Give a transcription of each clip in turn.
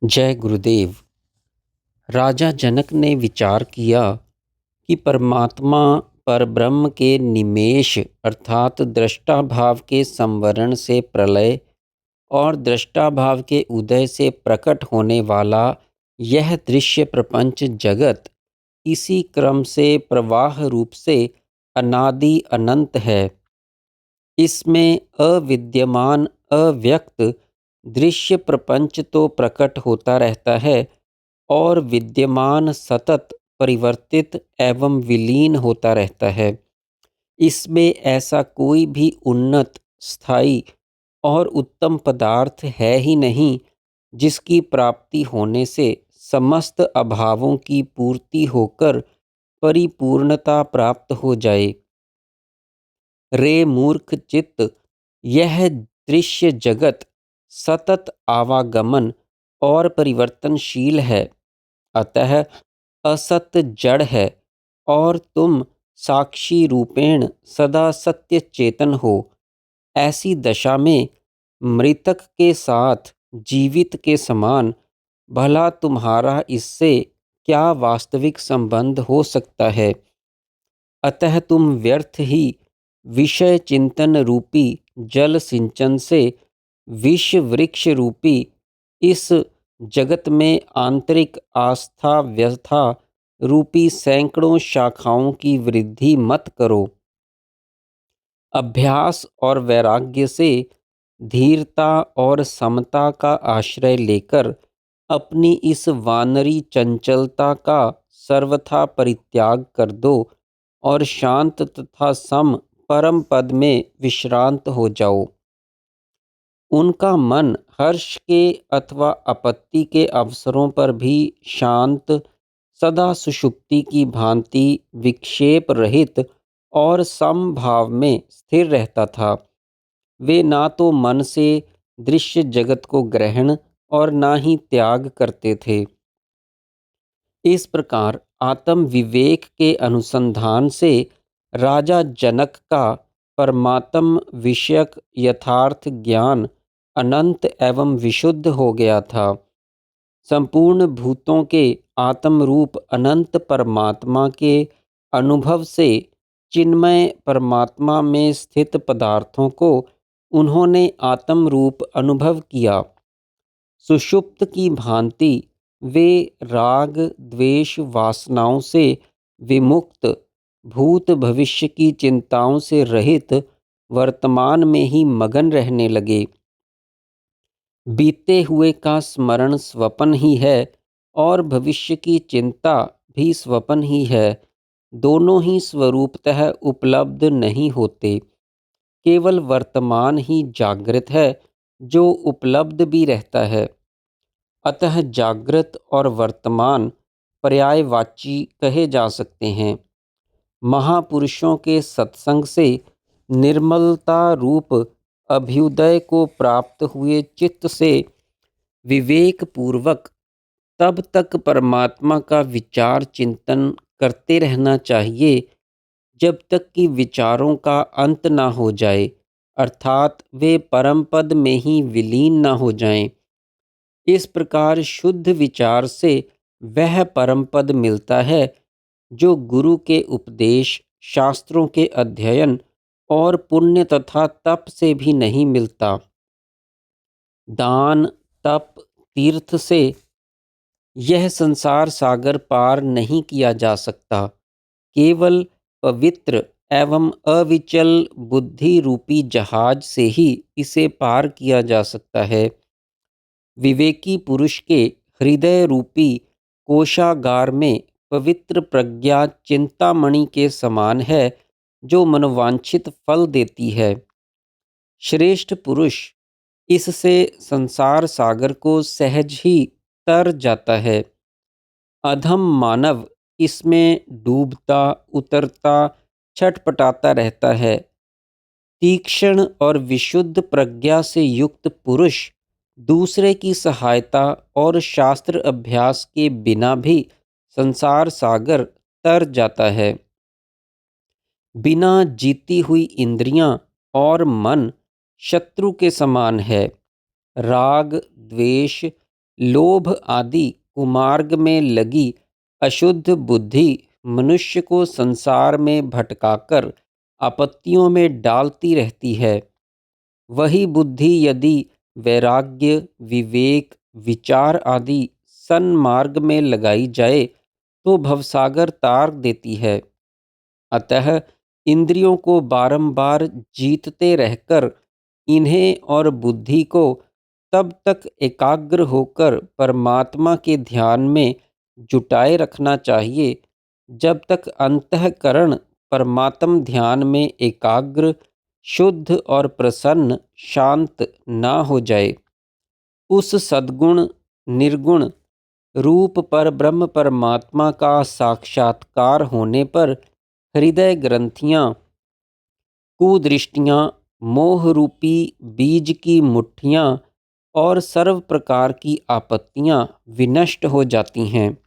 जय गुरुदेव। राजा जनक ने विचार किया कि परमात्मा परब्रह्म के निमेष अर्थात दृष्टा भाव के संवरण से प्रलय और दृष्टा भाव के उदय से प्रकट होने वाला यह दृश्य प्रपंच जगत इसी क्रम से प्रवाह रूप से अनादि अनंत है। इसमें अविद्यमान अव्यक्त दृश्य प्रपंच तो प्रकट होता रहता है और विद्यमान सतत परिवर्तित एवं विलीन होता रहता है। इसमें ऐसा कोई भी उन्नत स्थायी और उत्तम पदार्थ है ही नहीं जिसकी प्राप्ति होने से समस्त अभावों की पूर्ति होकर परिपूर्णता प्राप्त हो जाए। रे मूर्ख चित्त, यह दृश्य जगत सतत आवागमन और परिवर्तनशील है, अतः असत जड़ है और तुम साक्षी रूपेण सदा सत्य चेतन हो। ऐसी दशा में मृतक के साथ जीवित के समान भला तुम्हारा इससे क्या वास्तविक संबंध हो सकता है। अतः तुम व्यर्थ ही विषय चिंतन रूपी जल सिंचन से विष वृक्ष रूपी इस जगत में आंतरिक आस्था व्यथा रूपी सैकड़ों शाखाओं की वृद्धि मत करो। अभ्यास और वैराग्य से धीरता और समता का आश्रय लेकर अपनी इस वानरी चंचलता का सर्वथा परित्याग कर दो और शांत तथा सम परम पद में विश्रांत हो जाओ। उनका मन हर्ष के अथवा आपत्ति के अवसरों पर भी शांत सदा सुषुप्ति की भांति विक्षेप रहित और समभाव में स्थिर रहता था। वे ना तो मन से दृश्य जगत को ग्रहण और ना ही त्याग करते थे। इस प्रकार आत्म विवेक के अनुसंधान से राजा जनक का परमात्म विषयक यथार्थ ज्ञान अनंत एवं विशुद्ध हो गया था। संपूर्ण भूतों के आत्म रूप अनंत परमात्मा के अनुभव से चिन्मय परमात्मा में स्थित पदार्थों को उन्होंने आत्म रूप अनुभव किया। सुषुप्त की भांति वे राग द्वेष वासनाओं से विमुक्त भूत भविष्य की चिंताओं से रहित वर्तमान में ही मगन रहने लगे। बीते हुए का स्मरण स्वप्न ही है और भविष्य की चिंता भी स्वप्न ही है। दोनों ही स्वरूपतः उपलब्ध नहीं होते। केवल वर्तमान ही जागृत है जो उपलब्ध भी रहता है। अतः जागृत और वर्तमान पर्यायवाची कहे जा सकते हैं। महापुरुषों के सत्संग से निर्मलता रूप अभ्युदय को प्राप्त हुए चित्त से विवेक पूर्वक तब तक परमात्मा का विचार चिंतन करते रहना चाहिए जब तक कि विचारों का अंत ना हो जाए, अर्थात वे परम पद में ही विलीन ना हो जाएं। इस प्रकार शुद्ध विचार से वह परम पद मिलता है जो गुरु के उपदेश शास्त्रों के अध्ययन और पुण्य तथा तप से भी नहीं मिलता। दान तप तीर्थ से यह संसार सागर पार नहीं किया जा सकता। केवल पवित्र एवं अविचल बुद्धि रूपी जहाज से ही इसे पार किया जा सकता है। विवेकी पुरुष के हृदय रूपी कोशागार में पवित्र प्रज्ञा चिंतामणि के समान है जो मनोवांछित फल देती है। श्रेष्ठ पुरुष इससे संसार सागर को सहज ही तर जाता है। अधम मानव इसमें डूबता उतरता छटपटाता रहता है। तीक्ष्ण और विशुद्ध प्रज्ञा से युक्त पुरुष दूसरे की सहायता और शास्त्र अभ्यास के बिना भी संसार सागर तर जाता है। बिना जीती हुई इंद्रियां और मन शत्रु के समान है। राग द्वेष लोभ आदि कुमार्ग में लगी अशुद्ध बुद्धि मनुष्य को संसार में भटकाकर आपत्तियों में डालती रहती है। वही बुद्धि यदि वैराग्य, विवेक, विचार आदि सन्मार्ग में लगाई जाए तो भवसागर तार देती है। अतः इंद्रियों को बारंबार जीतते रहकर इन्हें और बुद्धि को तब तक एकाग्र होकर परमात्मा के ध्यान में जुटाए रखना चाहिए जब तक अंतःकरण परमात्म ध्यान में एकाग्र, शुद्ध और प्रसन्न शांत ना हो जाए। उस सद्गुण निर्गुण रूप पर ब्रह्म परमात्मा का साक्षात्कार होने पर हृदय ग्रंथियाँ, कुदृष्टियाँ, मोह रूपी बीज की मुट्ठियाँ और सर्व प्रकार की आपत्तियाँ विनष्ट हो जाती हैं।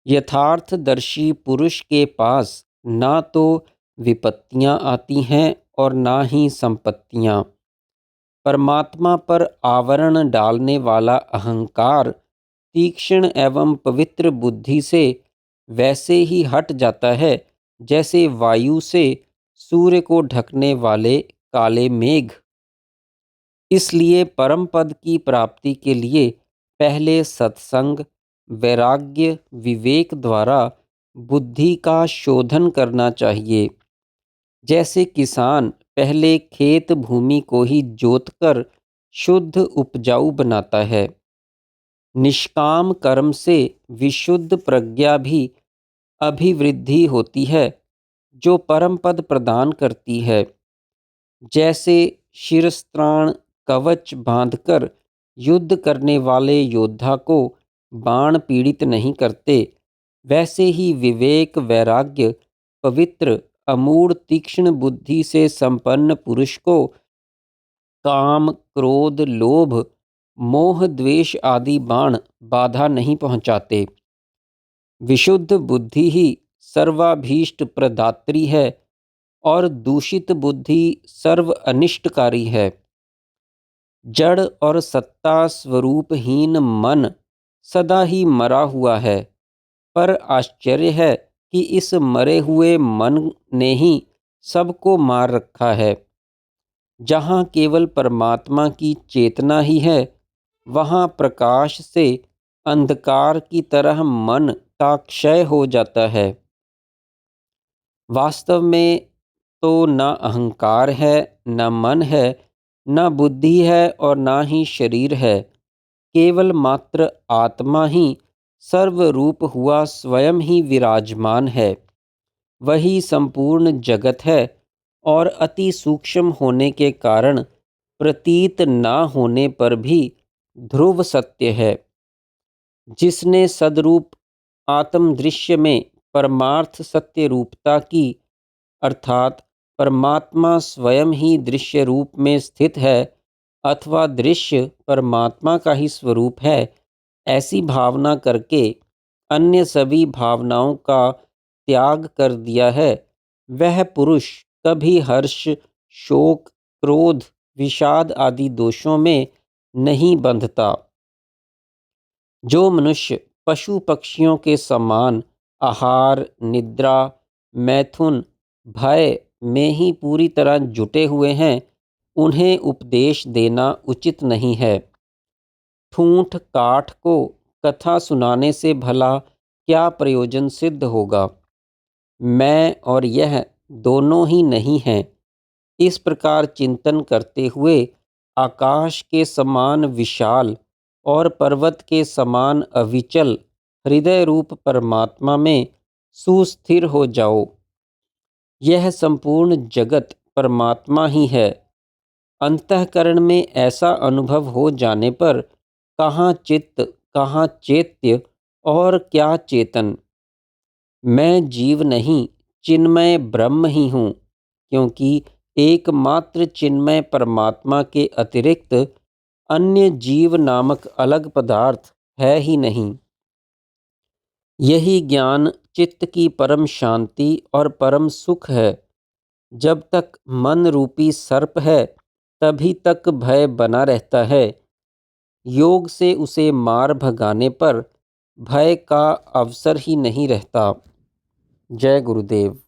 यथार्थदर्शी पुरुष के पास ना तो विपत्तियाँ आती हैं और ना ही संपत्तियाँ। परमात्मा पर आवरण डालने वाला अहंकार तीक्ष्ण एवं पवित्र बुद्धि से वैसे ही हट जाता है जैसे वायु से सूर्य को ढकने वाले काले मेघ। इसलिए परम पद की प्राप्ति के लिए पहले सत्संग, वैराग्य, विवेक द्वारा बुद्धि का शोधन करना चाहिए। जैसे किसान पहले खेत भूमि को ही जोतकर शुद्ध उपजाऊ बनाता है, निष्काम कर्म से विशुद्ध प्रज्ञा भी अभिवृद्धि होती है जो परम पद प्रदान करती है। जैसे शिरस्त्राण कवच बांधकर युद्ध करने वाले योद्धा को बाण पीड़ित नहीं करते, वैसे ही विवेक, वैराग्य, पवित्र अमूढ़ तीक्ष्ण बुद्धि से संपन्न पुरुष को काम, क्रोध, लोभ, मोह, द्वेष आदि बाण बाधा नहीं पहुंचाते। विशुद्ध बुद्धि ही सर्वाभीष्ट प्रदात्री है और दूषित बुद्धि सर्व अनिष्टकारी है। जड़ और सत्ता स्वरूपहीन मन सदा ही मरा हुआ है, पर आश्चर्य है कि इस मरे हुए मन ने ही सबको मार रखा है। जहाँ केवल परमात्मा की चेतना ही है, वहाँ प्रकाश से अंधकार की तरह मन का क्षय हो जाता है। वास्तव में तो न अहंकार है, न मन है, न बुद्धि है और न ही शरीर है। केवल मात्र आत्मा ही सर्वरूप हुआ स्वयं ही विराजमान है। वही संपूर्ण जगत है और अति सूक्ष्म होने के कारण प्रतीत न होने पर भी ध्रुव सत्य है। जिसने सदरूप आत्मदृश्य में परमार्थ सत्य रूपता की, अर्थात परमात्मा स्वयं ही दृश्य रूप में स्थित है अथवा दृश्य परमात्मा का ही स्वरूप है, ऐसी भावना करके अन्य सभी भावनाओं का त्याग कर दिया है, वह पुरुष कभी हर्ष, शोक, क्रोध, विषाद आदि दोषों में नहीं बंधता। जो मनुष्य पशु पक्षियों के समान आहार, निद्रा, मैथुन, भय में ही पूरी तरह जुटे हुए हैं, उन्हें उपदेश देना उचित नहीं है। ठूंठ काठ को कथा सुनाने से भला क्या प्रयोजन सिद्ध होगा। मैं और यह दोनों ही नहीं हैं। इस प्रकार चिंतन करते हुए आकाश के समान विशाल और पर्वत के समान अविचल हृदय रूप परमात्मा में सुस्थिर हो जाओ। यह संपूर्ण जगत परमात्मा ही है। अंतःकरण में ऐसा अनुभव हो जाने पर कहाँ चित्त, कहाँ चैत्य और क्या चेतन। मैं जीव नहीं, चिन्मय ब्रह्म ही हूँ, क्योंकि एकमात्र चिन्मय परमात्मा के अतिरिक्त अन्य जीव नामक अलग पदार्थ है ही नहीं। यही ज्ञान चित्त की परम शांति और परम सुख है। जब तक मन रूपी सर्प है, तभी तक भय बना रहता है। योग से उसे मार भगाने पर भय का अवसर ही नहीं रहता। जय गुरुदेव।